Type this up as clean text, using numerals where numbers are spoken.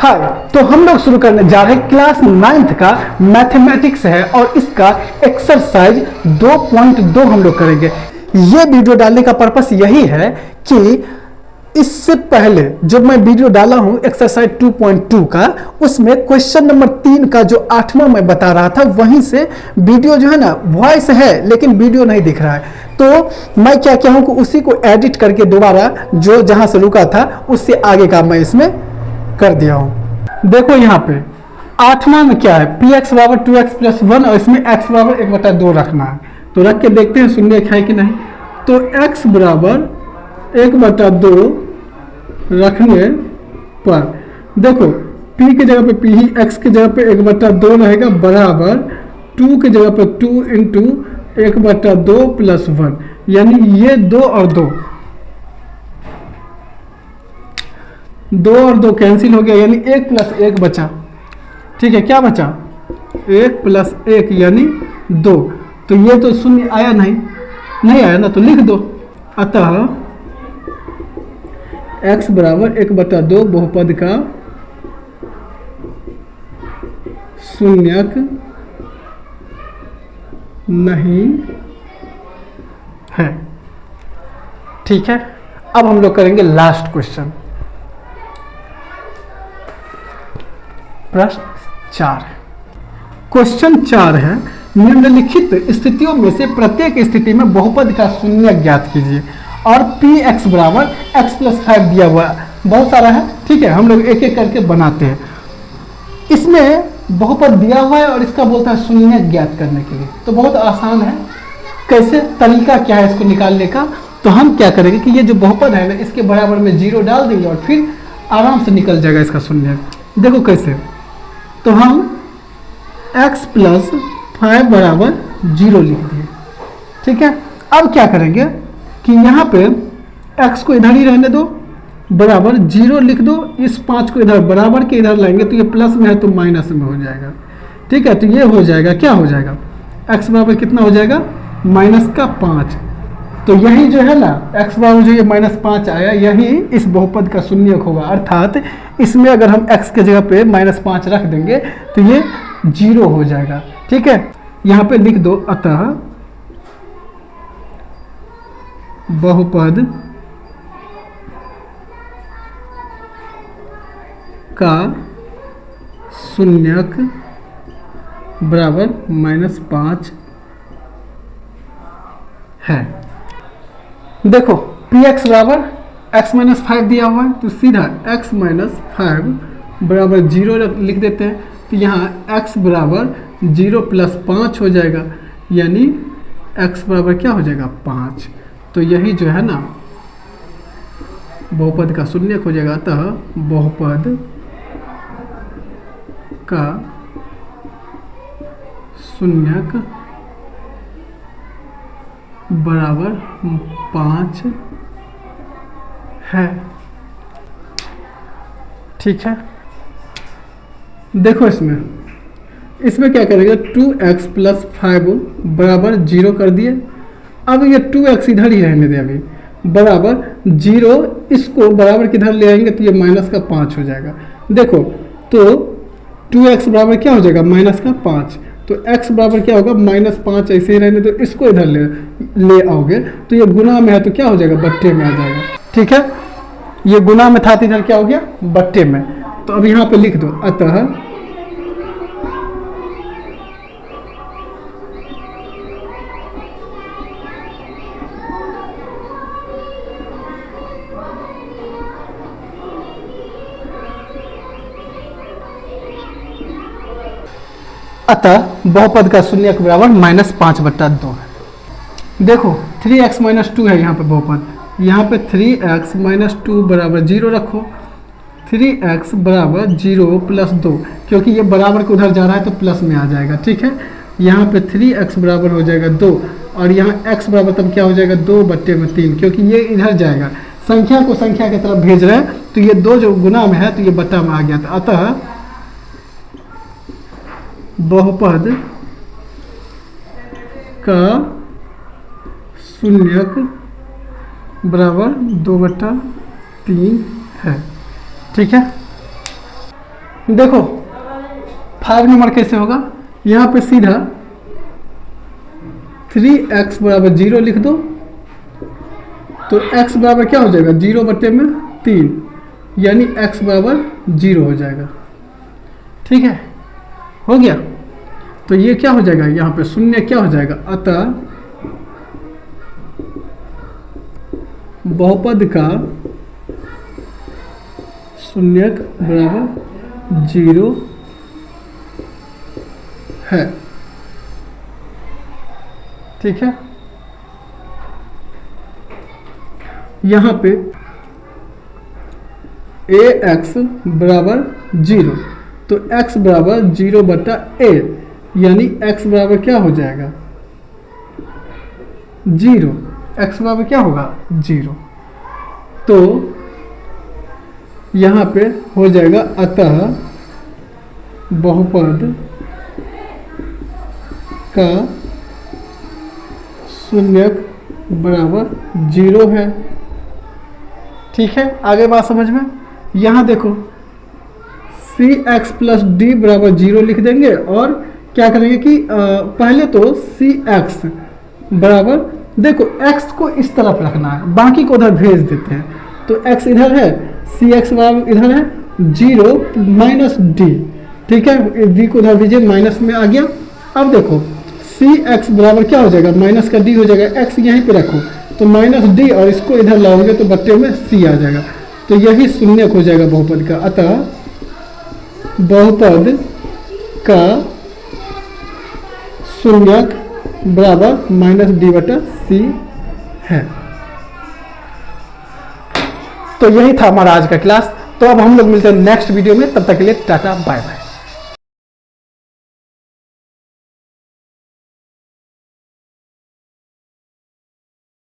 हाय, तो हम लोग शुरू करने जा रहे हैं क्लास 9th का मैथमेटिक्स है और इसका एक्सरसाइज 2.2 हम लोग करेंगे। ये वीडियो डालने का पर्पस यही है कि इससे पहले जब मैं वीडियो डाला हूं एक्सरसाइज 2.2 का, उसमें क्वेश्चन नंबर 3 का जो 8वां मैं बता रहा था, वहीं से वीडियो जो है ना वॉइस है लेकिन वीडियो नहीं दिख रहा है। तो मैं क्या किया हूं कि उसी को एडिट करके दोबारा जो जहां से रुका था उससे आगे का मैं इसमें कर दिया हूं। देखो यहाँ पे 8वां में क्या है, पी एक्स बराबर 2x प्लस 1 और इसमें x बराबर 1/2 रखना है। तो रख के देखते हैं शून्य है कि नहीं। तो x बराबर 1/2 रखने पर देखो p की जगह पे p ही x की जगह पे 1/2 रहेगा बराबर 2 की जगह पे 2 इंटू 1/2 प्लस 1, यानी ये 2 और 2 कैंसिल हो गया, यानी 1 प्लस 1 बचा। ठीक है, क्या बचा? 1 प्लस 1 यानी 2। तो ये तो शून्य आया नहीं आया ना, तो लिख दो। अतः x बराबर 1/2 बहुपद का शून्यक नहीं है। ठीक है, अब हम लोग करेंगे लास्ट क्वेश्चन, प्रश्न 4। क्वेश्चन 4 है, निम्नलिखित स्थितियों में से प्रत्येक स्थिति में बहुपद का शून्य ज्ञात कीजिए। और पी एक्स बराबर एक्स प्लस 5 दिया हुआ है, बहुत सारा है। ठीक है, हम लोग एक एक करके बनाते हैं। इसमें बहुपद दिया हुआ है और इसका बोलता है शून्य ज्ञात करने के लिए। तो बहुत आसान है। कैसे, तरीका क्या है इसको निकालने का? तो हम क्या करेंगे कि ये जो बहुपद है ना, इसके बराबर में 0 डाल देंगे और फिर आराम से निकल जाएगा इसका शून्य। देखो कैसे, तो हम x प्लस 5 बराबर 0 लिख दिए। ठीक है, अब क्या करेंगे कि यहाँ पे x को इधर ही रहने दो, बराबर 0 लिख दो। इस 5 को इधर बराबर के इधर लाएंगे तो ये प्लस में है तो माइनस में हो जाएगा। ठीक है, तो ये हो जाएगा, क्या हो जाएगा? x बराबर कितना हो जाएगा? -5। तो यही जो है ना x बराबर जो ये -5 आया, यही इस बहुपद का शून्यक होगा। अर्थात इसमें अगर हम x के जगह पे -5 रख देंगे तो ये 0 हो जाएगा। ठीक है, यहाँ पे लिख दो, अतः बहुपद का शून्यक बराबर -5 है। देखो पी एक्स बराबर x - 5 दिया हुआ है, तो सीधा x - 5 बराबर 0 लिख देते हैं। तो यहाँ x बराबर 0 प्लस 5 हो जाएगा, यानी x बराबर क्या हो जाएगा? 5। तो यही जो है ना बहुपद का शून्यक हो जाएगा। अतः बहुपद का शून्यक बराबर 5 है। ठीक है, देखो इसमें क्या करेंगे, 2x प्लस 5 बराबर 0 कर दिए। अब ये 2x इधर ही रहने दे, अभी बराबर 0, इसको बराबर किधर ले आएंगे तो ये -5 हो जाएगा। देखो तो 2x बराबर क्या हो जाएगा? -5। तो x बराबर क्या होगा? -5 ऐसे ही रहने दो, इसको इधर ले आओगे तो ये गुना में है तो क्या हो जाएगा? बट्टे में आ जाएगा। ठीक है, ये गुना में था तो इधर क्या हो गया? बट्टे में। तो अब यहाँ पे लिख दो, अतः बहुपद का शून्यक बराबर -5/2 है। देखो 3x - 2 है यहाँ पे बहुपद, यहाँ पे 3x - 2 बराबर 0 रखो। 3x बराबर 0 प्लस 2, क्योंकि ये बराबर को उधर जा रहा है तो प्लस में आ जाएगा। ठीक है, यहाँ पे 3x बराबर हो जाएगा 2 और यहाँ x बराबर तब क्या हो जाएगा? 2/3, क्योंकि ये इधर जाएगा, संख्या को संख्या की तरफ भेज रहे हैं तो ये 2 जो गुना में है तो ये बट्टा में आ गया था। अतः बहुपद का शून्यक बराबर 2/3 है। ठीक है, देखो 5 नंबर कैसे होगा, यहाँ पे सीधा 3x बराबर 0 लिख दो, तो x बराबर क्या हो जाएगा 0 बटे में 3, यानी x बराबर 0 हो जाएगा। ठीक है, हो गया। तो ये क्या हो जाएगा, यहाँ पे शून्य क्या हो जाएगा, अतः बहुपद का शून्यक बराबर 0 है। ठीक है, यहाँ पे ax बराबर 0, तो x बराबर 0 बटा a, यानी x बराबर क्या हो जाएगा 0, x बराबर क्या होगा 0। तो यहाँ पे हो जाएगा अतः बहुपद का शून्यक बराबर 0 है। ठीक है, आगे बात समझ में। यहाँ देखो cx प्लस डी बराबर 0 लिख देंगे और क्या करेंगे कि पहले तो cx बराबर, देखो x को इस तरफ रखना है, बाकी को उधर भेज देते हैं। तो x इधर है, cx बराबर इधर है 0 माइनस डी। ठीक है, डी को उधर भेजिए, माइनस में आ गया। अब देखो cx बराबर क्या हो जाएगा, माइनस का d हो जाएगा, x यहीं पे रखो तो माइनस डी, और इसको इधर लाओगे तो बट्टे में c आ जाएगा। तो यही शून्यक हो जाएगा बहुपद का। अतः बहुपद का शून्यक बराबर माइनस डी बटा सी है। तो यही था हमारा आज का क्लास। तो अब हम लोग मिलते हैं नेक्स्ट वीडियो में, तब तक के लिए टाटा बाय बाय।